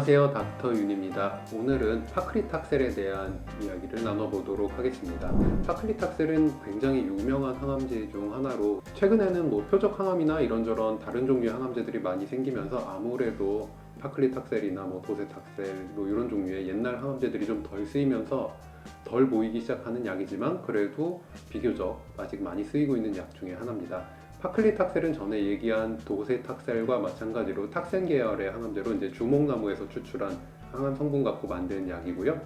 안녕하세요, 닥터 윤입니다. 오늘은 파클리탁셀에 대한 이야기를 나눠보도록 하겠습니다. 파클리탁셀은 굉장히 유명한 항암제 중 하나로 최근에는 표적 항암이나 이런저런 다른 종류의 항암제들이 많이 생기면서 아무래도 파클리탁셀이나 도세탁셀 이런 종류의 옛날 항암제들이 좀 덜 쓰이면서 덜 보이기 시작하는 약이지만 그래도 비교적 아직 많이 쓰이고 있는 약 중에 하나입니다. 파클리탁셀은 전에 얘기한 도세탁셀과 마찬가지로 탁센 계열의 항암제로 이제 주목나무에서 추출한 항암 성분 갖고 만든 약이고요.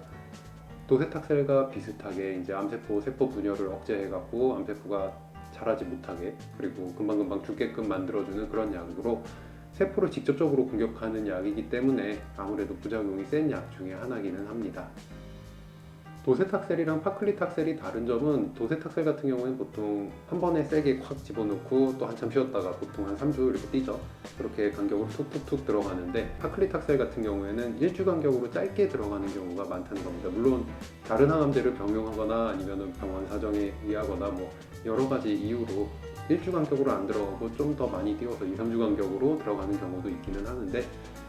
도세탁셀과 비슷하게 이제 암세포 세포 분열을 억제해 갖고 암세포가 자라지 못하게 그리고 금방금방 죽게끔 만들어주는 그런 약으로 세포를 직접적으로 공격하는 약이기 때문에 아무래도 부작용이 센 약 중에 하나기는 합니다. 도세탁셀이랑 파클리탁셀이 다른 점은 도세탁셀 같은 경우는 보통 한 번에 세게 콱 집어넣고 또 한참 쉬었다가 보통 한 3주 이렇게 뛰죠. 그렇게 간격으로 툭툭툭 들어가는데 파클리탁셀 같은 경우에는 1주 간격으로 짧게 들어가는 경우가 많다는 겁니다. 물론 다른 항암제를 병용하거나 아니면 병원 사정에 의하거나 여러 가지 이유로 1주 간격으로 안 들어가고 좀 더 많이 뛰어서 2, 3주 간격으로 들어가는 경우도 있기는 하는데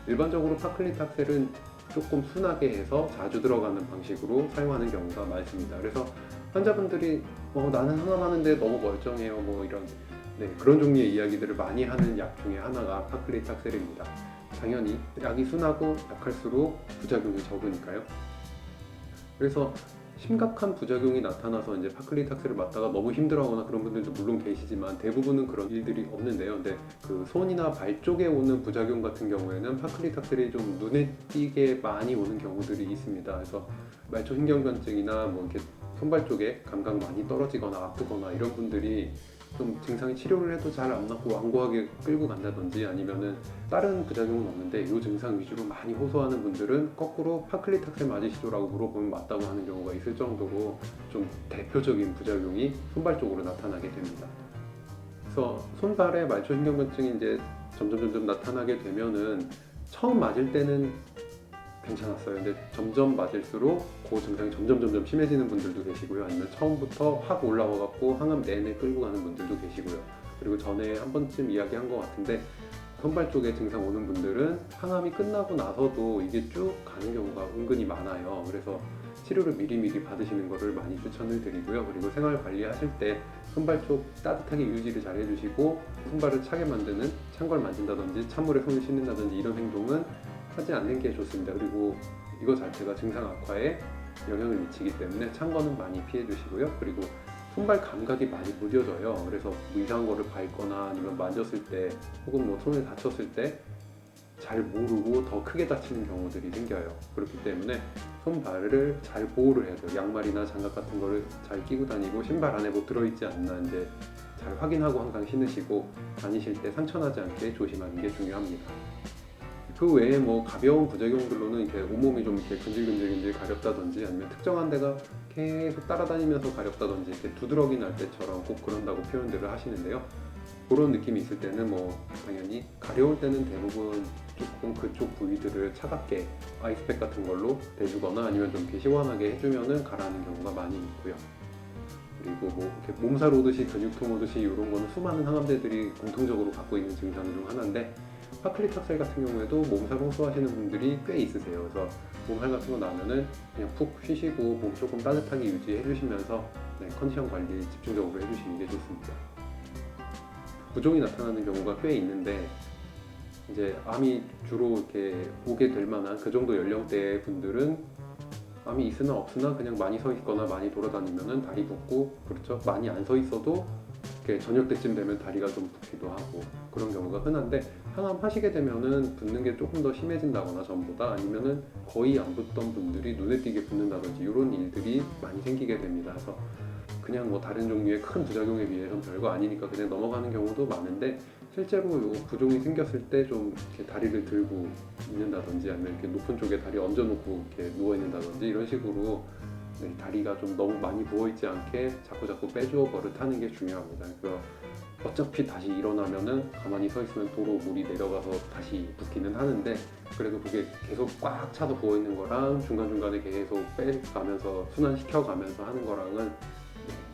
일반적으로 파클리탁셀은 조금 순하게 해서 자주 들어가는 방식으로 사용하는 경우가 많습니다. 그래서 환자분들이 나는 항암하는데 너무 멀쩡해요 이런 그런 종류의 이야기들을 많이 하는 약 중에 하나가 파클리탁셀입니다. 당연히 약이 순하고 약할수록 부작용이 적으니까요. 그래서 심각한 부작용이 나타나서 이제 파클리탁셀을 맞다가 너무 힘들어하거나 그런 분들도 물론 계시지만 대부분은 그런 일들이 없는데요. 근데 그 손이나 발 쪽에 오는 부작용 같은 경우에는 파클리탁셀이 좀 눈에 띄게 많이 오는 경우들이 있습니다. 그래서 말초신경변증이나 이렇게 손발 쪽에 감각 많이 떨어지거나 아프거나 이런 분들이 좀 증상이 치료를 해도 잘 안 낫고 완고하게 끌고 간다든지 아니면은 다른 부작용은 없는데 이 증상 위주로 많이 호소하는 분들은 거꾸로 파클리탁셀 맞으시죠라고 물어보면 맞다고 하는 경우가 있을 정도로 좀 대표적인 부작용이 손발 쪽으로 나타나게 됩니다. 그래서 손발에 말초신경변증이 이제 점점 나타나게 되면은 처음 맞을 때는 괜찮았어요. 근데 점점 맞을수록 그 증상이 점점 심해지는 분들도 계시고요. 아니면 처음부터 확 올라와갖고 항암 내내 끌고 가는 분들도 계시고요. 그리고 전에 한 번쯤 이야기한 것 같은데 손발 쪽에 증상 오는 분들은 항암이 끝나고 나서도 이게 쭉 가는 경우가 은근히 많아요. 그래서 치료를 미리 받으시는 것을 많이 추천을 드리고요. 그리고 생활 관리하실 때 손발 쪽 따뜻하게 유지를 잘 해주시고 손발을 차게 만드는 찬 걸 만진다든지 찬물에 손을 씻는다든지 이런 행동은 하지 않는 게 좋습니다. 그리고 이거 자체가 증상 악화에 영향을 미치기 때문에 찬 거는 많이 피해 주시고요. 그리고 손발 감각이 많이 무뎌져요. 그래서 이상한 거를 밟거나 아니면 만졌을 때 혹은 손을 다쳤을 때 잘 모르고 더 크게 다치는 경우들이 생겨요. 그렇기 때문에 손발을 잘 보호를 해야 돼요. 양말이나 장갑 같은 거를 잘 끼고 다니고 신발 안에 들어있지 않나 이제 잘 확인하고 항상 신으시고 다니실 때 상처나지 않게 조심하는 게 중요합니다. 그 외에 가벼운 부작용들로는 이렇게 온몸이 좀 이렇게 근질근질 가렵다든지 아니면 특정한 데가 계속 따라다니면서 가렵다든지 이렇게 두드러기 날 때처럼 꼭 그런다고 표현들을 하시는데요. 그런 느낌이 있을 때는 당연히 가려울 때는 대부분 조금 그쪽 부위들을 차갑게 아이스팩 같은 걸로 대주거나 아니면 좀 이렇게 시원하게 해주면은 가라앉는 경우가 많이 있고요. 그리고 이렇게 몸살 오듯이 근육통 오듯이 이런 거는 수많은 항암제들이 공통적으로 갖고 있는 증상 중 하나인데 파클리탁셀 같은 경우에도 몸살 호소하시는 분들이 꽤 있으세요. 그래서 몸살 같은 거 나면은 그냥 푹 쉬시고 몸 조금 따뜻하게 유지해 주시면서 컨디션 관리 집중적으로 해주시는 게 좋습니다. 부종이 나타나는 경우가 꽤 있는데 이제 암이 주로 이렇게 오게 될 만한 그 정도 연령대의 분들은 암이 있으나 없으나 그냥 많이 서 있거나 많이 돌아다니면은 다리 붓고 그렇죠. 많이 안 서 있어도 이렇게 저녁 때쯤 되면 다리가 좀 붓기도 하고 그런 경우가 흔한데 항암 하시게 되면은 붓는 게 조금 더 심해진다거나 전보다 아니면은 거의 안 붓던 분들이 눈에 띄게 붓는다든지 이런 일들이 많이 생기게 됩니다. 그래서 그냥 다른 종류의 큰 부작용에 비해서는 별거 아니니까 그냥 넘어가는 경우도 많은데 실제로 요 부종이 생겼을 때 좀 이렇게 다리를 들고 있는다든지 아니면 이렇게 높은 쪽에 다리 얹어놓고 이렇게 누워 있는다든지 이런 식으로 다리가 좀 너무 많이 부어있지 않게 자꾸 빼주어 버릇하는 게 중요합니다. 그래서 어차피 다시 일어나면은 가만히 서 있으면 도로 물이 내려가서 다시 붓기는 하는데 그래도 그게 계속 꽉 차서 부어있는 거랑 중간중간에 계속 빼가면서 순환시켜가면서 하는 거랑은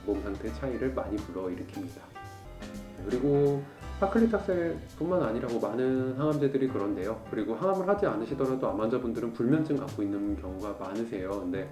몸 상태 차이를 많이 불러일으킵니다. 그리고 파클리탁셀뿐만 아니라 뭐 많은 항암제들이 그런데요. 그리고 항암을 하지 않으시더라도 암 환자분들은 불면증 갖고 있는 경우가 많으세요. 근데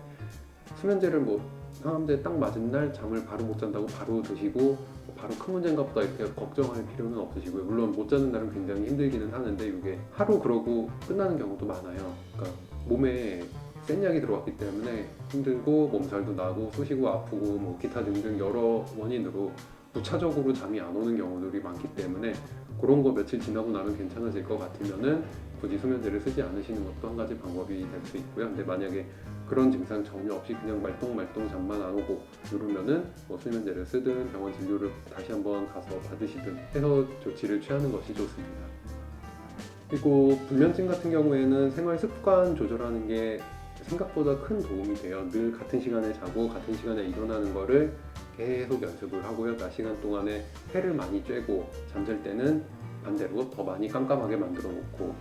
수면제를 뭐 항암제 딱 맞은 날 잠을 바로 못 잔다고 바로 드시고 바로 큰 문제인가 보다 이렇게 걱정할 필요는 없으시고요. 물론 못 자는 날은 굉장히 힘들기는 하는데 이게 하루 그러고 끝나는 경우도 많아요. 그러니까 몸에 센 약이 들어왔기 때문에 힘들고 몸살도 나고 쑤시고 아프고 뭐 기타 등등 여러 원인으로 부차적으로 잠이 안 오는 경우들이 많기 때문에 그런 거 며칠 지나고 나면 괜찮아질 것 같으면은 굳이 수면제를 쓰지 않으시는 것도 한 가지 방법이 될 수 있고요. 근데 만약에 그런 증상 전혀 없이 그냥 말똥말똥 잠만 안 오고 이러면은 뭐 수면제를 쓰든 병원 진료를 다시 한번 가서 받으시든 해서 조치를 취하는 것이 좋습니다. 그리고 불면증 같은 경우에는 생활 습관 조절하는 게 생각보다 큰 도움이 돼요. 늘 같은 시간에 자고 같은 시간에 일어나는 거를 계속 연습을 하고요. 낮 시간 동안에 해를 많이 쬐고 잠잘 때는 반대로 더 많이 깜깜하게 만들어 놓고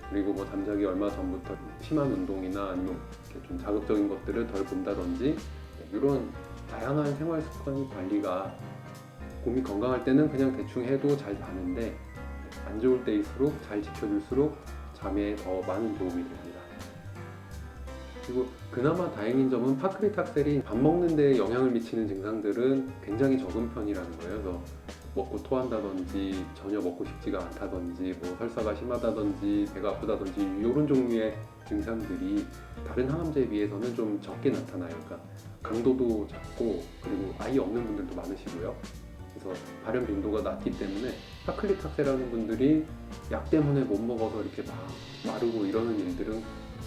그리고 뭐 잠자기 얼마 전부터 심한 운동이나 아니면 이렇게 좀 자극적인 것들을 덜 본다든지 이런 다양한 생활 습관 관리가 몸이 건강할 때는 그냥 대충 해도 잘 자는데 안 좋을 때일수록 잘 지켜줄수록 잠에 더 많은 도움이 됩니다. 그리고 그나마 다행인 점은 파크리탁셀이 밥 먹는 데 영향을 미치는 증상들은 굉장히 적은 편이라는 거예요. 그래서 먹고 토한다든지 전혀 먹고 싶지가 않다든지 뭐 설사가 심하다든지 배가 아프다든지 이런 종류의 증상들이 다른 항암제에 비해서는 좀 적게 나타나요. 그러니까 강도도 작고 그리고 아예 없는 분들도 많으시고요. 그래서 발현 빈도가 낮기 때문에 파클리탁셀하는 분들이 약 때문에 못 먹어서 이렇게 막 마르고 이러는 일들은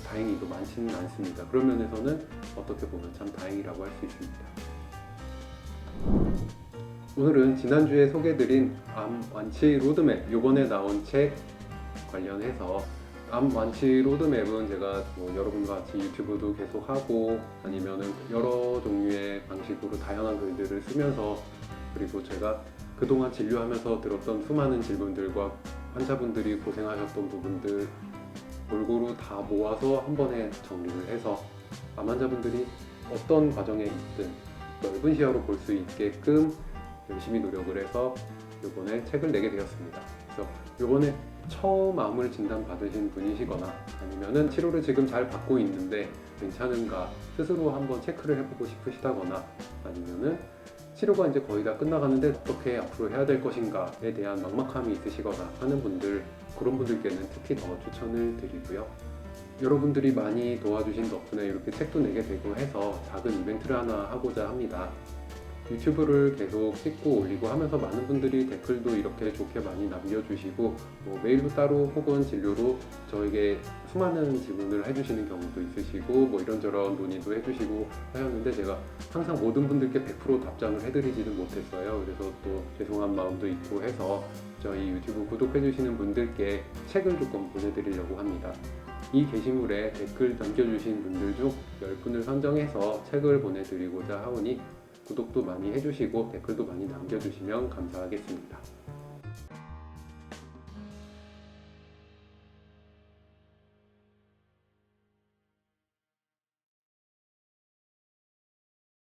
다행히도 많지는 않습니다. 그런 면에서는 어떻게 보면 참 다행이라고 할 수 있습니다. 오늘은 지난주에 소개해드린 암 완치 로드맵, 요번에 나온 책 관련해서 암 완치 로드맵은 제가 뭐 여러분과 같이 유튜브도 계속 하고 아니면은 여러 종류의 방식으로 다양한 글들을 쓰면서 그리고 제가 그동안 진료하면서 들었던 수많은 질문들과 환자분들이 고생하셨던 부분들 골고루 다 모아서 한 번에 정리를 해서 암 환자분들이 어떤 과정에 있든 넓은 시야로 볼 수 있게끔 열심히 노력을 해서 이번에 책을 내게 되었습니다. 그래서 이번에 처음 암을 진단받으신 분이시거나 아니면은 치료를 지금 잘 받고 있는데 괜찮은가 스스로 한번 체크를 해보고 싶으시다거나 아니면은 치료가 이제 거의 다 끝나가는데 어떻게 앞으로 해야 될 것인가에 대한 막막함이 있으시거나 하는 분들 그런 분들께는 특히 더 추천을 드리고요. 여러분들이 많이 도와주신 덕분에 이렇게 책도 내게 되고 해서 작은 이벤트를 하나 하고자 합니다. 유튜브를 계속 찍고 올리고 하면서 많은 분들이 댓글도 이렇게 좋게 많이 남겨주시고 뭐 메일로 따로 혹은 진료로 저에게 수많은 질문을 해주시는 경우도 있으시고 뭐 이런저런 논의도 해주시고 하셨는데 제가 항상 모든 분들께 100% 답장을 해드리지는 못했어요. 그래서 또 죄송한 마음도 있고 해서 저희 유튜브 구독해주시는 분들께 책을 조금 보내드리려고 합니다. 이 게시물에 댓글 남겨주신 분들 중 10분을 선정해서 책을 보내드리고자 하오니 구독도 많이 해주시고 댓글도 많이 남겨주시면 감사하겠습니다.